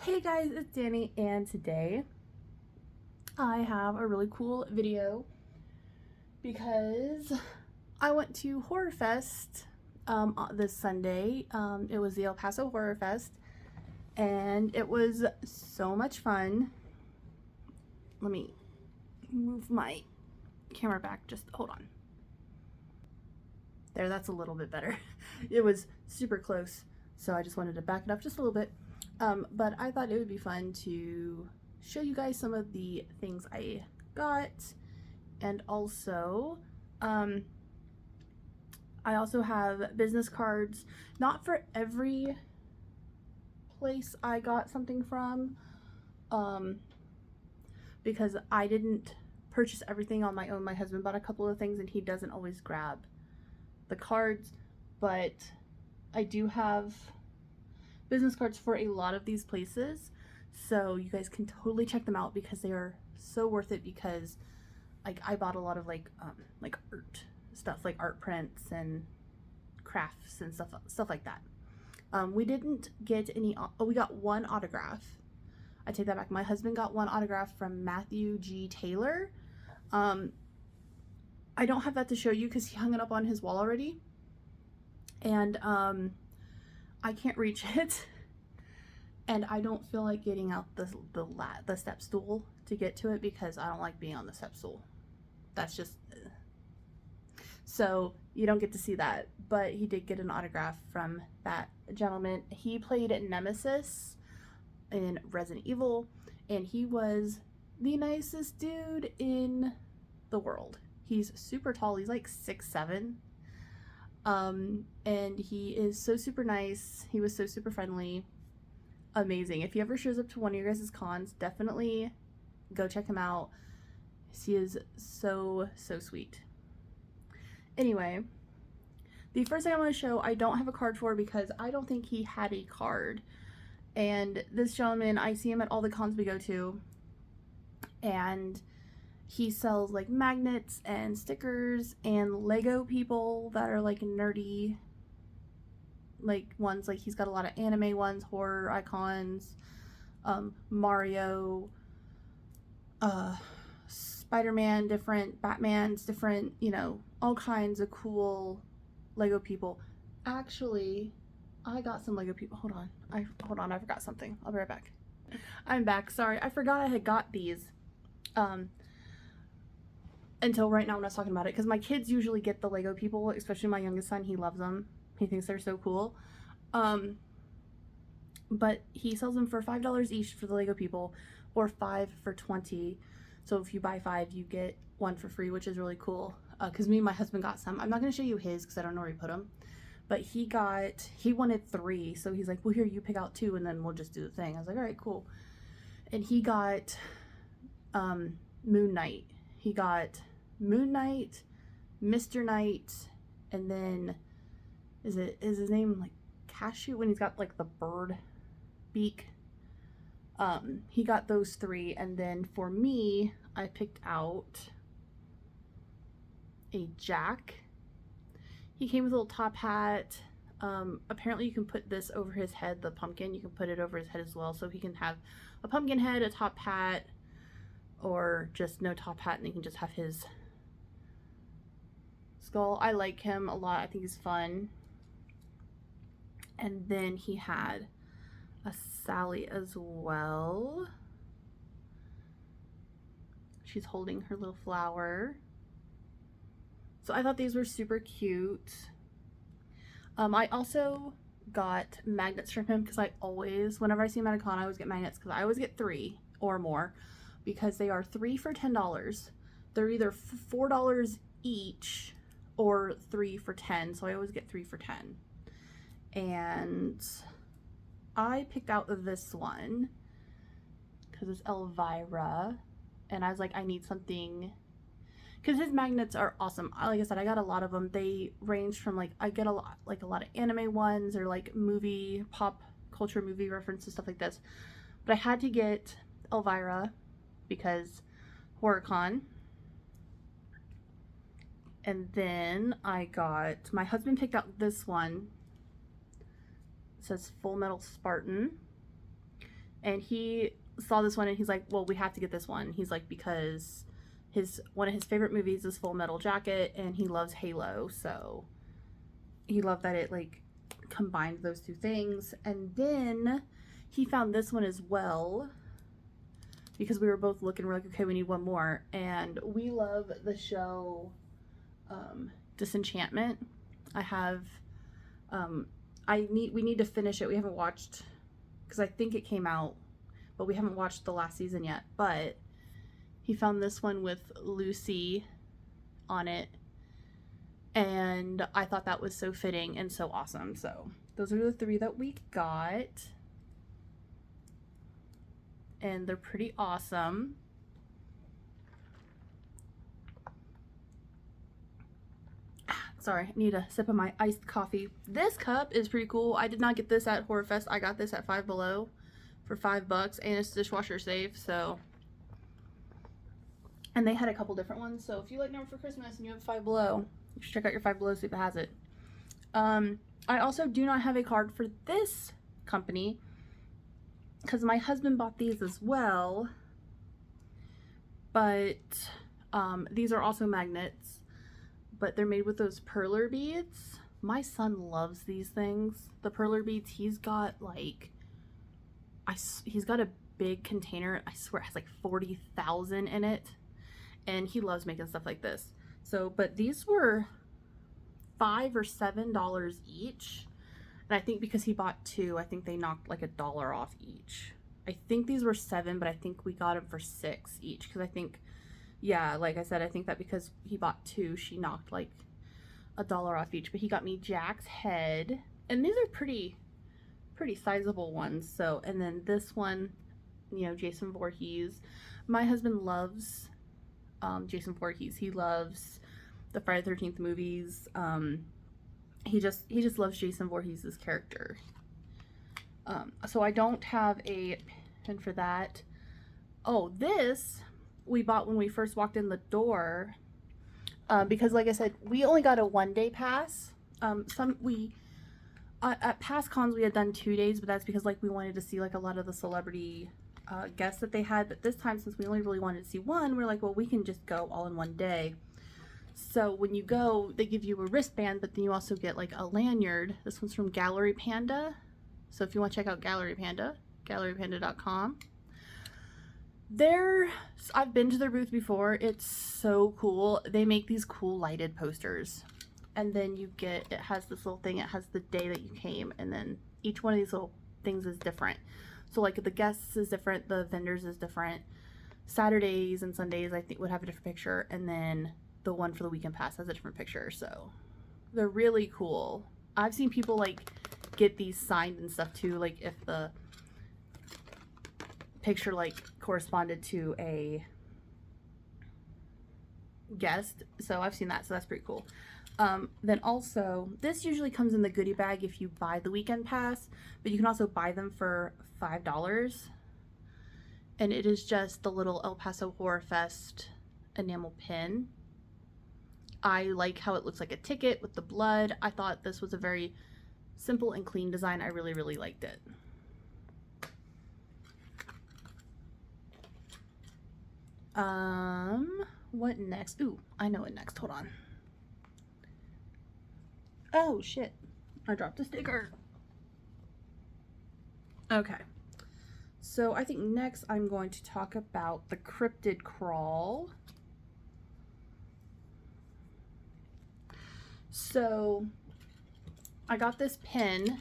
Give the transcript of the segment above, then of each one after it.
Hey guys, it's Danny, and today I have a really cool video because I went to horrorfest this Sunday. It was the El Paso Horror Fest, and it was so much fun. Let me move my camera back, just hold on. There, that's a little bit better. It was super close, so I just wanted to back it up just a little bit. But I thought it would be fun to show you guys some of the things I got, and also I also have business cards, not for every place I got something from, because I didn't purchase everything on my own. My husband bought a couple of things and he doesn't always grab the cards, but I do have business cards for a lot of these places, so you guys can totally check them out because they are so worth it. Because like I bought a lot of like art stuff, like art prints and crafts and stuff like that. We didn't get any. Oh, we got one autograph. I take that back. My husband got one autograph from Matthew G. Taylor. I don't have that to show you because he hung it up on his wall already, and I can't reach it, and I don't feel like getting out the step stool to get to it because I don't like being on the step stool. That's just so you don't get to see that. But he did get an autograph from that gentleman. He played Nemesis in Resident Evil, and he was the nicest dude in the world. He's super tall. He's like 6'7". And he is so super nice. He was so super friendly. Amazing. If he ever shows up to one of your guys' cons, definitely go check him out. He is so sweet. Anyway, the first thing I want to show, I don't have a card for because I don't think he had a card. And this gentleman, I see him at all the cons we go to, and he sells like magnets and stickers and Lego people that are like nerdy, like ones, like he's got a lot of anime ones, horror icons, Mario, Spider-Man, different Batmans, different, you know, all kinds of cool Lego people. Actually, I got some Lego people. Hold on, I forgot something. I'll be right back. I'm back. Sorry, I forgot I had got these. Until right now when I was talking about it, because my kids usually get the Lego people, especially my youngest son. He loves them. He thinks they're so cool. But he sells them for $5 each for the Lego people, or 5 for $20. So if you buy 5, you get 1 for free, which is really cool. Because me and my husband got some. I'm not going to show you his because I don't know where he put them. But he wanted 3, so he's like, well, here, you pick out 2 and then we'll just do the thing. I was like, all right, cool. And he got Moon Knight. He got Moon Knight, Mr. Knight, and then is his name like Cashew when he's got like the bird beak? He got those 3, and then for me, I picked out a Jack. He came with a little top hat. Apparently you can put this over his head, the pumpkin. You can put it over his head as well, so he can have a pumpkin head, a top hat, or just no top hat, and he can just have his skull. I like him a lot. I think he's fun. And then he had a Sally as well. She's holding her little flower. So I thought these were super cute. I also got magnets from him because I always, whenever I see him at a con, I always get magnets because I always get 3 or more because they are 3 for $10. They're either $4 each or 3 for $10. So I always get 3 for $10. And I picked out this one because it's Elvira, and I was like, I need something, because his magnets are awesome. Like I said, I got a lot of them. They range from like, I get a lot of anime ones, or like pop culture movie references, stuff like this. But I had to get Elvira because HorrorCon. And then my husband picked out this one. It says Full Metal Spartan. And he saw this one and he's like, well, we have to get this one. He's like, because one of his favorite movies is Full Metal Jacket, and he loves Halo, so he loved that it like combined those two things. And then he found this one as well, because we were both looking, we're like, okay, we need one more. And we love the show Disenchantment. We need to finish it. We haven't watched, because I think it came out, but we haven't watched the last season yet. But he found this one with Lucy on it, and I thought that was so fitting and so awesome. So those are the 3 that we got, and they're pretty awesome. Sorry, I need a sip of my iced coffee. This cup is pretty cool. I did not get this at HorrorFest. I got this at Five Below for $5, and it's dishwasher safe, so. And they had a couple different ones, so if you like Number for Christmas and you have Five Below, you should check out your Five Below, see if it has it. I also do not have a card for this company, because my husband bought these as well, but these are also magnets, but they're made with those perler beads. My son loves these things. The perler beads, he's got like, he's got a big container, I swear it has like 40,000 in it, and he loves making stuff like this. So, but these were $5 or $7 each, and I think because he bought 2, I think they knocked like $1 off each. I think these were $7, but I think we got them for $6 each, because I think, yeah, like I said, I think that because he bought 2, she knocked like $1 off each. But he got me Jack's head, and these are pretty sizable ones. So, and then this one, you know, Jason Voorhees. My husband loves Jason Voorhees. He loves the Friday the 13th movies. He just loves Jason Voorhees' character. So I don't have a pin for that. Oh, this we bought when we first walked in the door, because like I said, we only got a 1-day pass. At past cons we had done 2 days, but that's because like we wanted to see like a lot of the celebrity guests that they had. But this time, since we only really wanted to see one, we're like, well, we can just go all in 1 day. So when you go, they give you a wristband, but then you also get like a lanyard. This one's from Gallery Panda. So if you want to check out Gallery Panda, gallerypanda.com. I've been to their booth before. It's so cool. They make these cool lighted posters. And then it has this little thing. It has the day that you came. And then each one of these little things is different. So like the guests is different. The vendors is different. Saturdays and Sundays, I think, would have a different picture. And then the one for the weekend pass has a different picture. So they're really cool. I've seen people like get these signed and stuff too. Like if the picture like corresponded to a guest. So I've seen that. So that's pretty cool. Then also, this usually comes in the goodie bag if you buy the weekend pass, but you can also buy them for $5. And it is just the little El Paso Horror Fest enamel pin. I like how it looks like a ticket with the blood. I thought this was a very simple and clean design. I really, really liked it. What next? Ooh, I know what next. Hold on. Oh, shit. I dropped a sticker. Okay. So I think next I'm going to talk about the cryptid crawl. So I got this pin.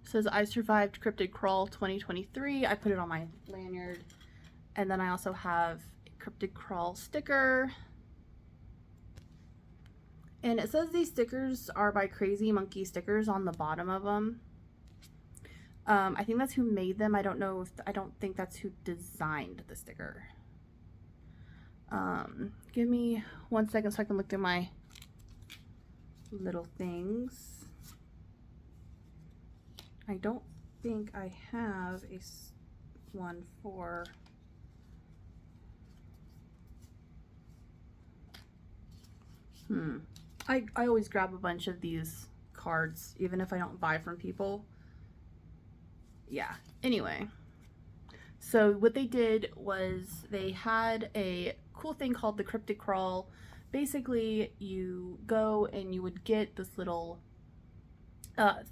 It says I survived cryptid crawl 2023. I put it on my lanyard. And then I also have a cryptid crawl sticker. And it says these stickers are by Crazy Monkey Stickers on the bottom of them. I think that's who made them. I don't think that's who designed the sticker. Give me 1 second so I can look through my little things. I don't think I have one for... I always grab a bunch of these cards, even if I don't buy from people. Yeah, anyway. So what they did was they had a cool thing called the cryptid crawl. Basically, you go and you would get this little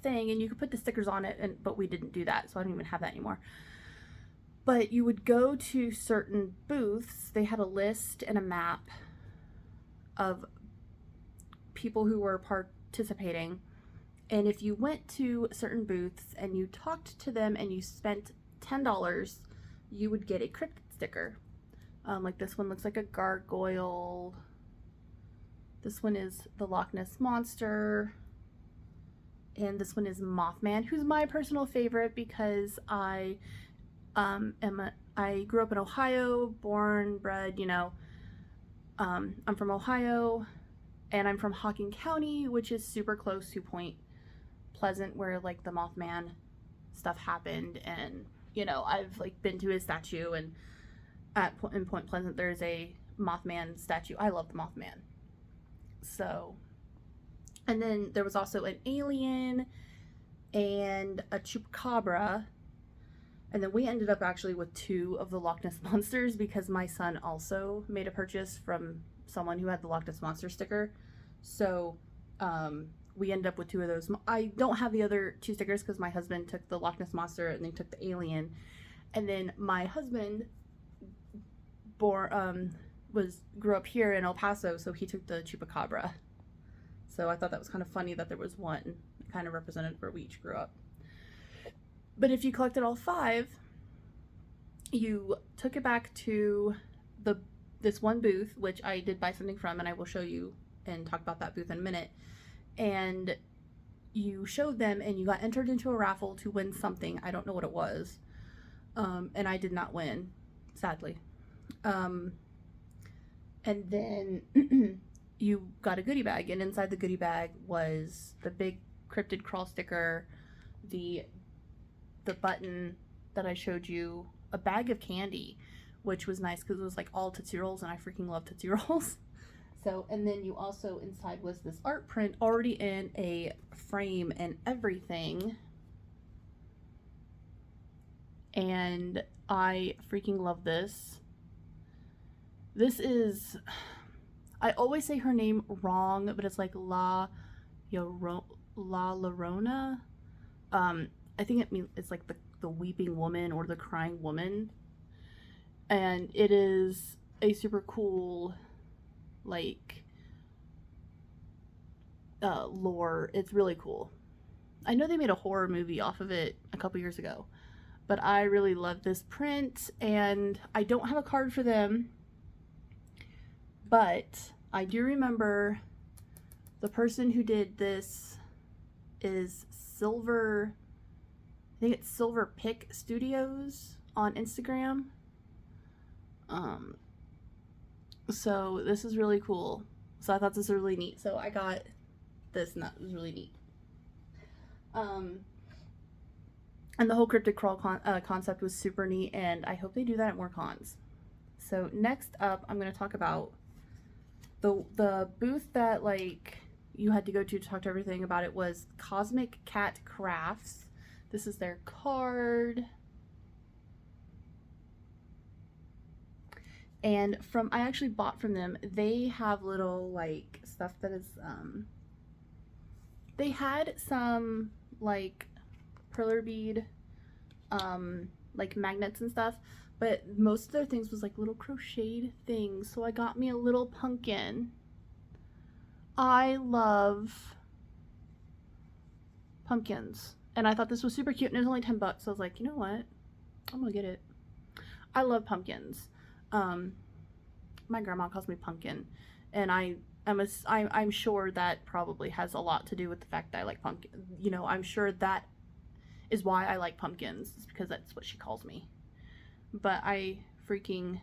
thing, and you could put the stickers on it, but we didn't do that, so I don't even have that anymore. But you would go to certain booths. They had a list and a map of people who were participating, and if you went to certain booths and you talked to them and you spent $10, you would get a cryptid sticker. Like this one looks like a gargoyle. This one is the Loch Ness Monster. And this one is Mothman, who's my personal favorite because I grew up in Ohio, born, bred, you know. I'm from Ohio, and I'm from Hocking County, which is super close to Point Pleasant, where like the Mothman stuff happened. And you know, I've like been to his statue, and in Point Pleasant there's a Mothman statue. I love the Mothman. So, and then there was also an alien and a chupacabra. And then we ended up actually with 2 of the Loch Ness Monsters because my son also made a purchase from someone who had the Loch Ness Monster sticker. So we ended up with 2 of those. I don't have the other 2 stickers because my husband took the Loch Ness Monster and then took the alien. And then my husband grew up here in El Paso, so he took the chupacabra. So I thought that was kind of funny that there was one that kind of represented where we each grew up. But if you collected all 5, you took it back to this one booth, which I did buy something from, and I will show you and talk about that booth in a minute. And you showed them, and you got entered into a raffle to win something. I don't know what it was. And I did not win, sadly. And then you got a goodie bag, and inside the goodie bag was the big cryptid crawl sticker, the button that I showed you, a bag of candy, which was nice because it was like all Tootsie Rolls, and I freaking love Tootsie Rolls. So, and then you also, inside was this art print already in a frame and everything. And I freaking love this. This is, I always say her name wrong, but it's like La Llorona. I think it's like the weeping woman or the crying woman. And it is a super cool, like, lore. It's really cool. I know they made a horror movie off of it a couple years ago, but I really love this print, and I don't have a card for them, but I do remember the person who did this is Silver, I think it's Silver Pick Studios on Instagram. So this is really cool. So I thought this was really neat. So I got this, and that was really neat. And the whole cryptid crawl concept was super neat, and I hope they do that at more cons. So next up, I'm going to talk about the booth that like you had to go to talk to everything about it was Cosmic Cat Crafts. This is their card. And I actually bought from them. They have little like stuff that is they had some like perler bead like magnets and stuff, but most of their things was like little crocheted things. So I got me a little pumpkin. I love pumpkins, and I thought this was super cute, and it was only $10, so I was like, you know what, I'm gonna get it. I love pumpkins. My grandma calls me Pumpkin, and I'm sure that probably has a lot to do with the fact that I like pumpkin. You know, I'm sure that is why I like pumpkins, is because that's what she calls me. But I freaking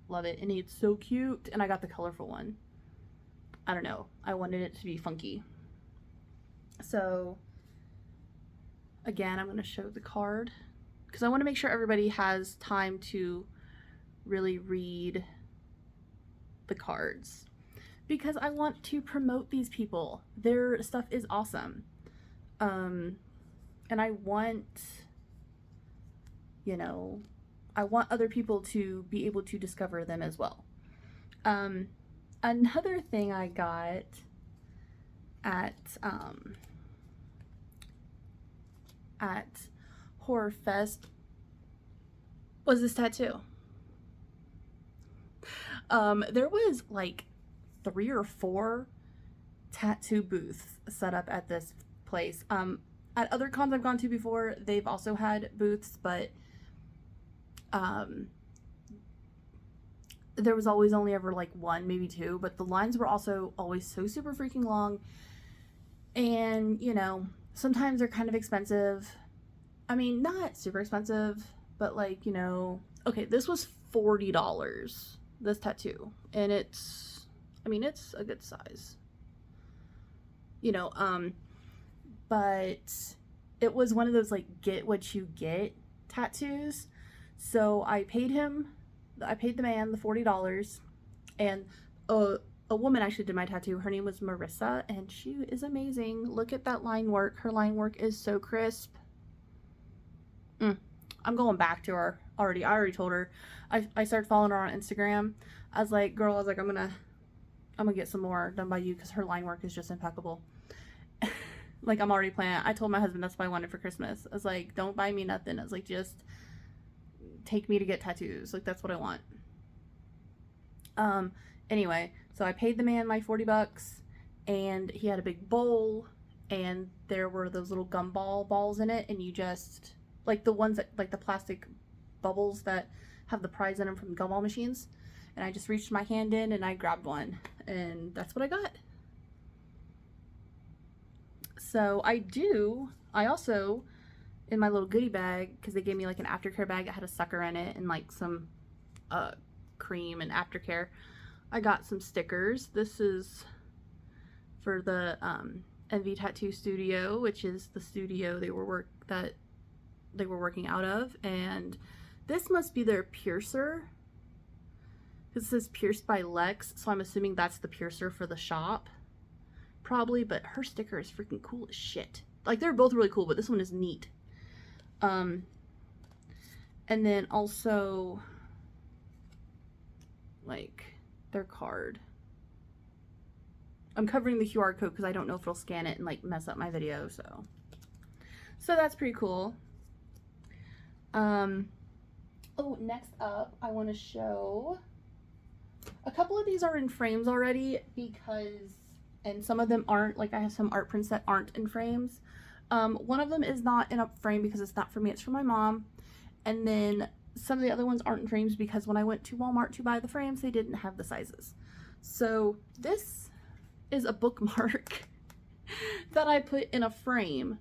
love it, and it's so cute, and I got the colorful one. I don't know, I wanted it to be funky. So again, I'm going to show the card because I want to make sure everybody has time to really read the cards, because I want to promote these people. Their stuff is awesome. And I want, you know, I want other people to be able to discover them as well. Another thing I got at horrorfest was this tattoo. There was like 3 or 4 tattoo booths set up at this place. At other cons I've gone to before, they've also had booths, but there was always only ever like 1, maybe 2, but the lines were also always so super freaking long. And, you know, sometimes they're kind of expensive. I mean, not super expensive, but like, you know, okay, this was $40, this tattoo. And it's, I mean, it's a good size. You know, but it was one of those like get what you get tattoos. So I paid the man the $40, and a woman actually did my tattoo. Her name was Marissa, and she is amazing. Look at that line work. Her line work is so crisp. I'm going back to her already. I already told her. I started following her on Instagram. I was like, girl, I'm gonna get some more done by you, because her line work is just impeccable. Like, I'm already planning. I told my husband that's what I wanted for Christmas. I was like, don't buy me nothing. I was like, just take me to get tattoos. Like, that's what I want. Anyway, so I paid the man my $40, and he had a big bowl, and there were those little gumball balls in it, and you just, like the ones that, like the plastic bubbles that have the prize in them from the gumball machines, and I just reached my hand in and I grabbed one, and that's what I got. So I also, in my little goodie bag, because they gave me like an aftercare bag that had a sucker in it and like some cream and aftercare, I got some stickers. This is for the Envy Tattoo Studio, which is the studio they were working out of, and this must be their piercer. This says pierced by Lex, so I'm assuming that's the piercer for the shop. Probably, but her sticker is freaking cool as shit. Like, they're both really cool, but this one is neat. And then also, like, their card. I'm covering the QR code because I don't know if it'll scan it and, like, mess up my video, so that's pretty cool. Oh, next up, I want to show, a couple of these are in frames already, because, and some of them aren't. Like, I have some art prints that aren't in frames. One of them is not in a frame because it's not for me, it's for my mom. And then some of the other ones aren't in frames because when I went to Walmart to buy the frames, they didn't have the sizes. So this is a bookmark that I put in a frame.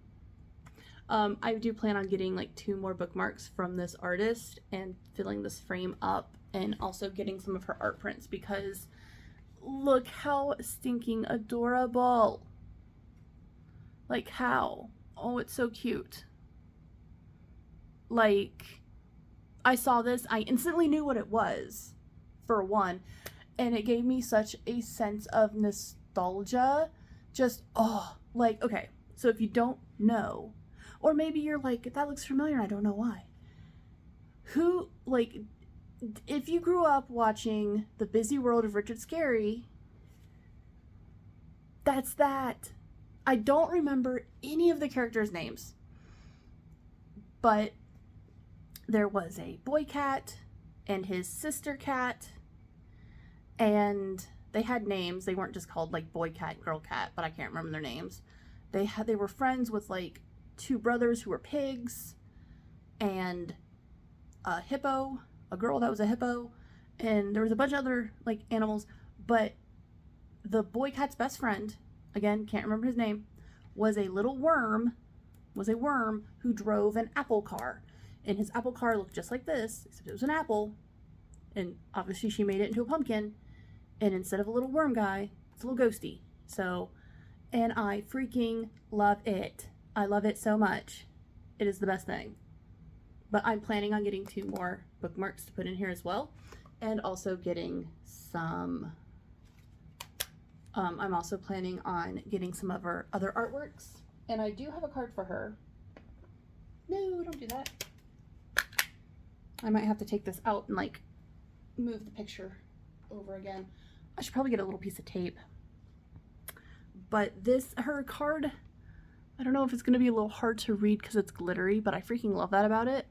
I do plan on getting like 2 more bookmarks from this artist and filling this frame up, and also getting some of her art prints, because look how stinking adorable. Like, how? Oh, it's so cute. Like, I saw this, I instantly knew what it was, for one, and it gave me such a sense of nostalgia. Just, oh, like, okay, so if you don't know, or maybe you're like, that looks familiar, I don't know why. Who, like, if you grew up watching The Busy World of Richard Scarry, that's that. I don't remember any of the characters' names, but there was a boy cat and his sister cat, and they had names. They weren't just called like boy cat, girl cat, but I can't remember their names. They were friends with like 2 brothers who were pigs, and a hippo, a girl that was a hippo, and there was a bunch of other like animals, but the boy cat's best friend, again, can't remember his name, was a worm who drove an apple car. And his apple car looked just like this, except it was an apple. And obviously she made it into a pumpkin. And instead of a little worm guy, it's a little ghosty. So, and I freaking love it. I love it so much. It is the best thing. But I'm planning on getting 2 more bookmarks to put in here as well. And also getting some, I'm also planning on getting some of her other artworks. And I do have a card for her. No, don't do that. I might have to take this out and like move the picture over again. I should probably get a little piece of tape. But her card, I don't know if it's going to be a little hard to read because it's glittery, but I freaking love that about it.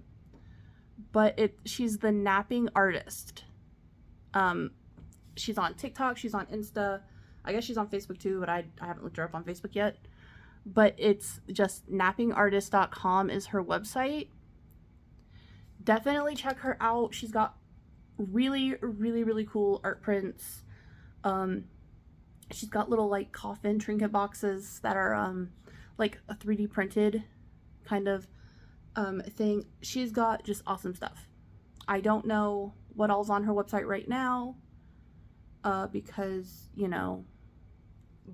But she's the napping artist. She's on TikTok, she's on Insta. I guess she's on Facebook too, but I haven't looked her up on Facebook yet. But it's just nappingartist.com is her website. Definitely check her out. She's got really, really, really cool art prints. She's got little like coffin trinket boxes that are like a 3D printed kind of thing. She's got just awesome stuff. I don't know what all's on her website right now because, you know,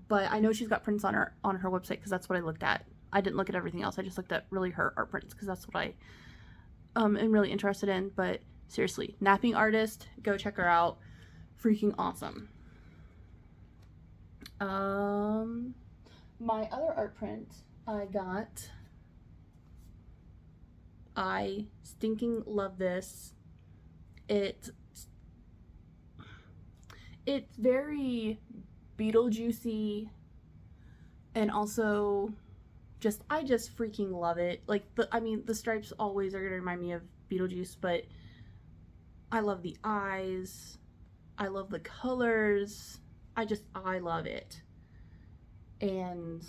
but I know she's got prints on her website because that's what I looked at. I didn't look at everything else. I just looked at really her art prints because that's what I am really interested in. But seriously, napping artist, go check her out. Freaking awesome. My other art print I stinking love this. It's very Beetlejuicy, and also I just freaking love it. Like the stripes always are gonna remind me of Beetlejuice, but I love the eyes. I love the colors. I love it. And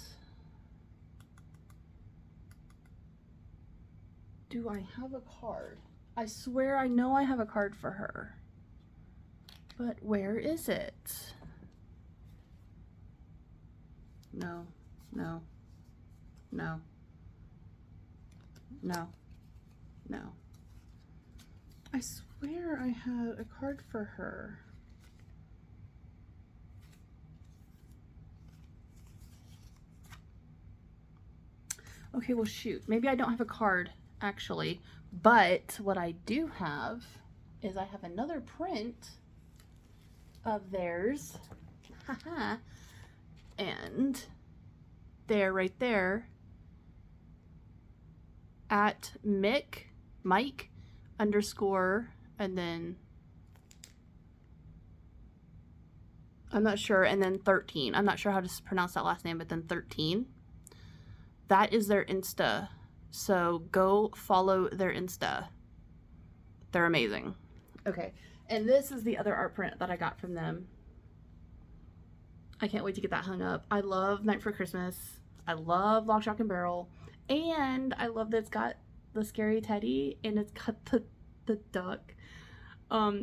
do I have a card? I swear I know I have a card for her. But where is it? No, no, no, no, no. I swear I had a card for her. Okay, well shoot. Maybe I don't have a card, actually. But what I do have is I have another print of theirs. Haha. And there, right there, at Mike underscore, and then I'm not sure, and then 13. I'm not sure how to pronounce that last name, but then 13. That is their Insta. So go follow their Insta. They're amazing. Okay. And this is the other art print that I got from them. I can't wait to get that hung up. I love Night for Christmas. I love Lock, Shock, and Barrel. And I love that it's got the scary teddy and it's got the duck.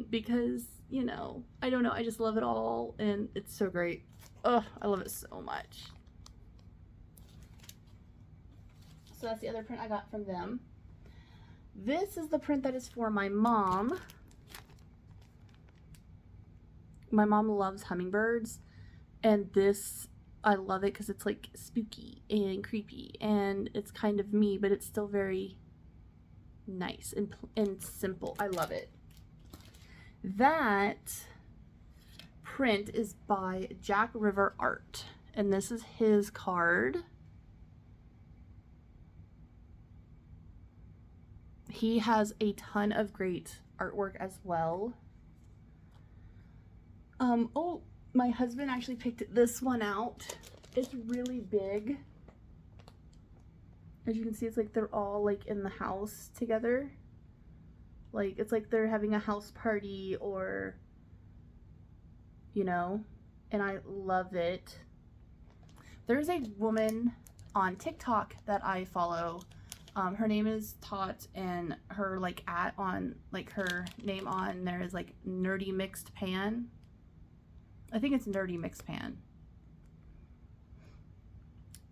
Because, you know, I don't know. I just love it all. And it's so great. Oh, I love it so much. So that's the other print I got from them. This is the print that is for my mom. My mom loves hummingbirds, and this, I love it because it's like spooky and creepy, and it's kind of me, but it's still very nice and simple. I love it. That print is by Jack River Art, and this is his card. He has a ton of great artwork as well. Oh, my husband actually picked this one out. It's really big. As you can see, it's like they're all like in the house together. Like, it's like they're having a house party or, you know, and I love it. There's a woman on TikTok that I follow. Her name is Tot, and her like her name on there is like Nerdy Mixed Pan. I think it's Nerdy Mixed Pan.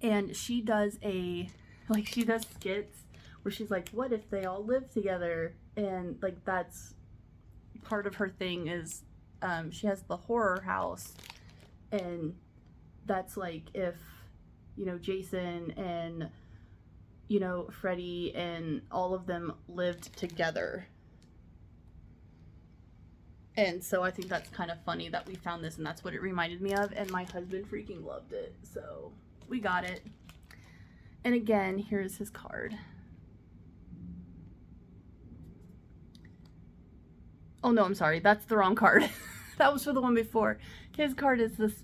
And she does she does skits where she's like, what if they all live together? And like that's part of her thing is she has the horror house, and that's like if, you know, Jason and, you know, Freddy and all of them lived together. And so I think that's kind of funny that we found this, and that's what it reminded me of, and my husband freaking loved it, so we got it. And again, here's his card. Oh no, I'm sorry. That's the wrong card. That was for the one before. His card is this.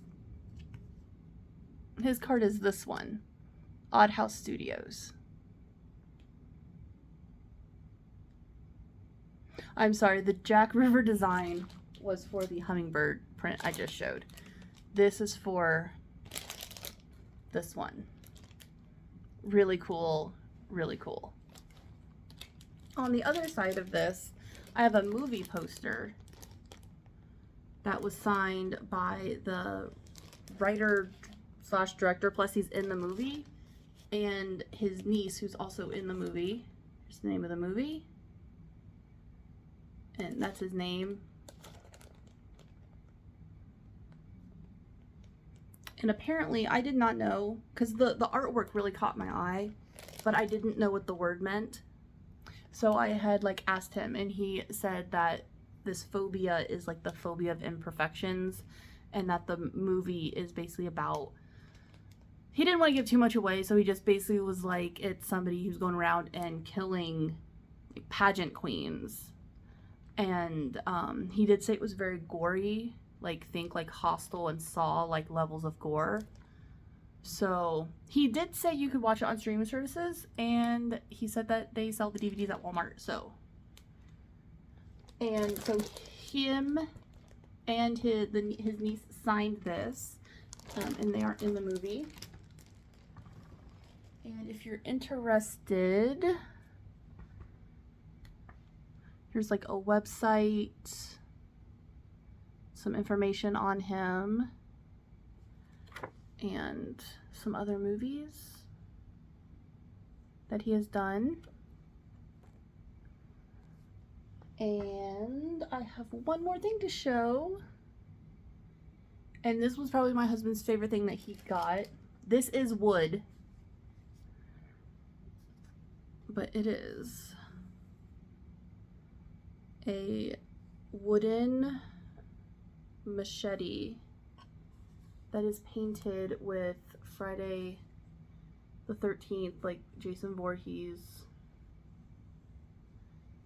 His card is this one. Odd House Studios. I'm sorry, the Jack River design was for the hummingbird print I just showed. This is for this one. Really cool, really cool. On the other side of this, I have a movie poster that was signed by the writer slash director, plus he's in the movie, and his niece, who's also in the movie. Here's the name of the movie. And that's his name. And apparently, I did not know, because the artwork really caught my eye, but I didn't know what the word meant. So I had like asked him, and he said that this phobia is like the phobia of imperfections, and that the movie is basically about, he didn't want to give too much away, so he just basically was like, it's somebody who's going around and killing like, pageant queens. And he did say it was very gory, like think like Hostel and Saw like levels of gore. So he did say you could watch it on streaming services, and he said that they sell the DVDs at Walmart. So him and his niece signed this, and they are in the movie. And if you're interested, here's like a website, some information on him, and some other movies that he has done. And I have one more thing to show. And this was probably my husband's favorite thing that he got. This is wood, but it is a wooden machete that is painted with Friday the 13th, like Jason Voorhees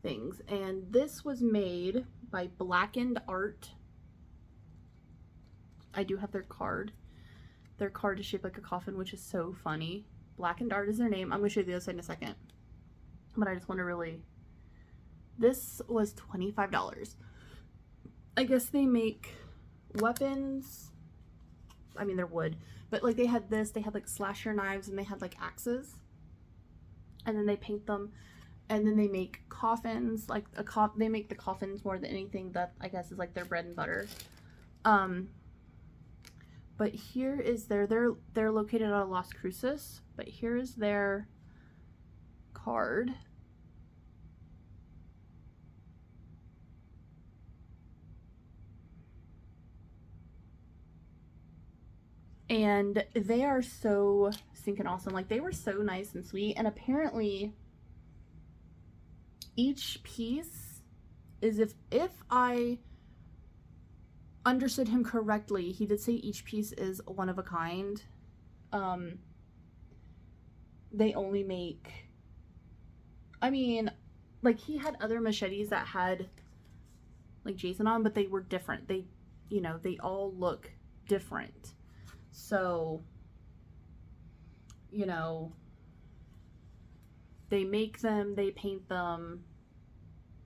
things. And this was made by Blackened Art. I do have their card. Their card is shaped like a coffin, which is so funny. Blackened Art is their name. I'm going to show you the other side in a second. But I just want to really... This was $25. I guess they make weapons. I mean, they're wood. But like they had this, they had like slasher knives, and they had like axes. And then they paint them. And then they make coffins. Like they make the coffins more than anything. That I guess is like their bread and butter. But here is they're located out of Las Cruces. But here is their card. And they are so stinking awesome. Like, they were so nice and sweet. And apparently, each piece is, if I understood him correctly, he did say each piece is one of a kind. They only make, I mean, like, he had other machetes that had, like, Jason on, but they were different. They, you know, they all look different. So, you know, they make them, they paint them,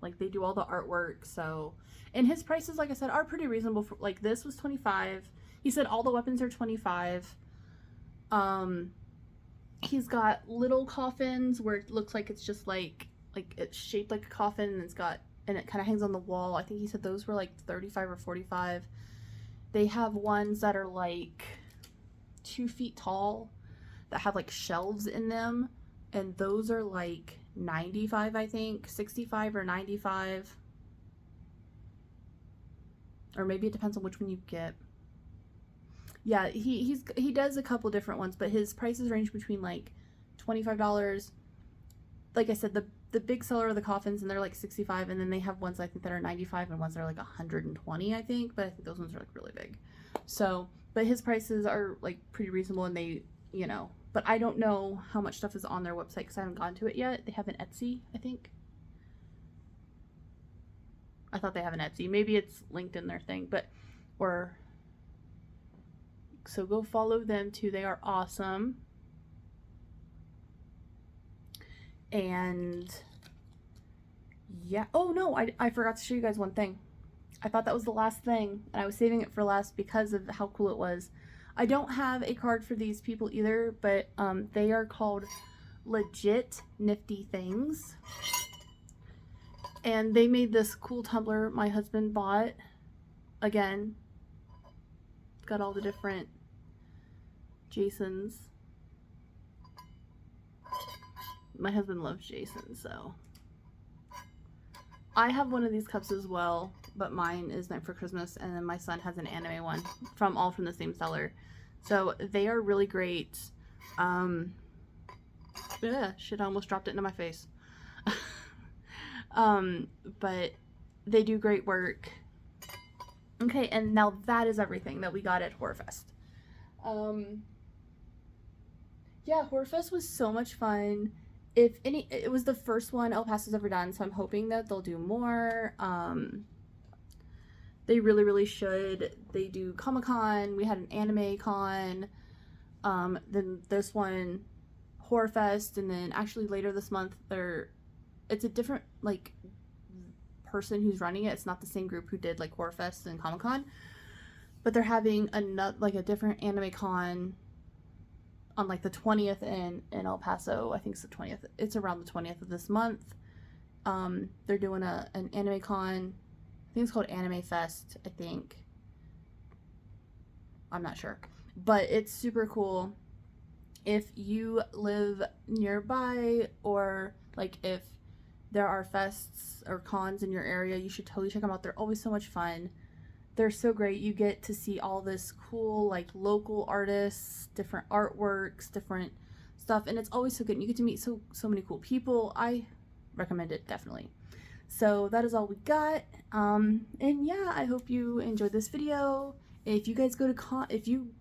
like they do all the artwork. So, and his prices, like I said, are pretty reasonable. For, like, this was $25. He said all the weapons are $25. He's got little coffins where it looks like it's just like it's shaped like a coffin, and it's got, and it kind of hangs on the wall. I think he said those were like $35 or $45. They have ones that are like 2 feet tall that have like shelves in them, and those are like $95, I think, $65 or $95, or maybe it depends on which one you get. Yeah, he does a couple different ones, but his prices range between like $25. Like I said, the big seller are the coffins, and they're like $65, and then they have ones I think that are $95 and ones that are like $120, I think, but I think those ones are like really big. So, but his prices are like pretty reasonable, and they, you know, but I don't know how much stuff is on their website because I haven't gone to it yet. They have an Etsy, I think. I thought they have an Etsy. Maybe it's linked in their thing, but, or, so go follow them too. They are awesome. And yeah, oh no, I forgot to show you guys one thing. I thought that was the last thing, and I was saving it for last because of how cool it was. I don't have a card for these people either, but they are called Legit Nifty Things. And they made this cool tumbler my husband bought. Again, got all the different Jasons. My husband loves Jason, so. I have one of these cups as well, but mine is meant for Christmas, and then my son has an anime one all from the same seller. So they are really great. Shit, I almost dropped it into my face. But they do great work. Okay, and now that is everything that we got at Horrorfest. Yeah, Horrorfest was so much fun. It was the first one El Paso's ever done, so I'm hoping that they'll do more. They really should. They do Comic-Con, we had an anime con, then this one, Horrorfest, and then actually later this month, it's a different, like, person who's running it. It's not the same group who did, like, Horrorfest and Comic-Con, but they're having a different anime con on like the 20th in El Paso. I think it's the 20th. It's around the 20th of this month. They're doing an anime con. I think it's called Anime Fest, I think. I'm not sure. But it's super cool. If you live nearby, or like if there are fests or cons in your area, you should totally check them out. They're always so much fun. They're so great. You get to see all this cool, like, local artists, different artworks, different stuff, and it's always so good. And you get to meet so many cool people. I recommend it, definitely. So that is all we got. And yeah, I hope you enjoyed this video. If you guys go to cons, you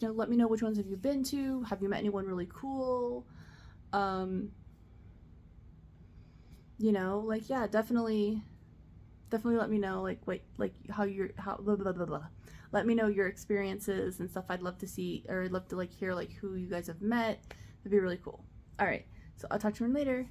know, let me know which ones have you been to. Have you met anyone really cool? You know, like, yeah, definitely let me know, like, let me know your experiences and stuff. I'd love to see, or I'd love to, like, hear, like, who you guys have met. That'd be really cool. All right, so I'll talk to you later.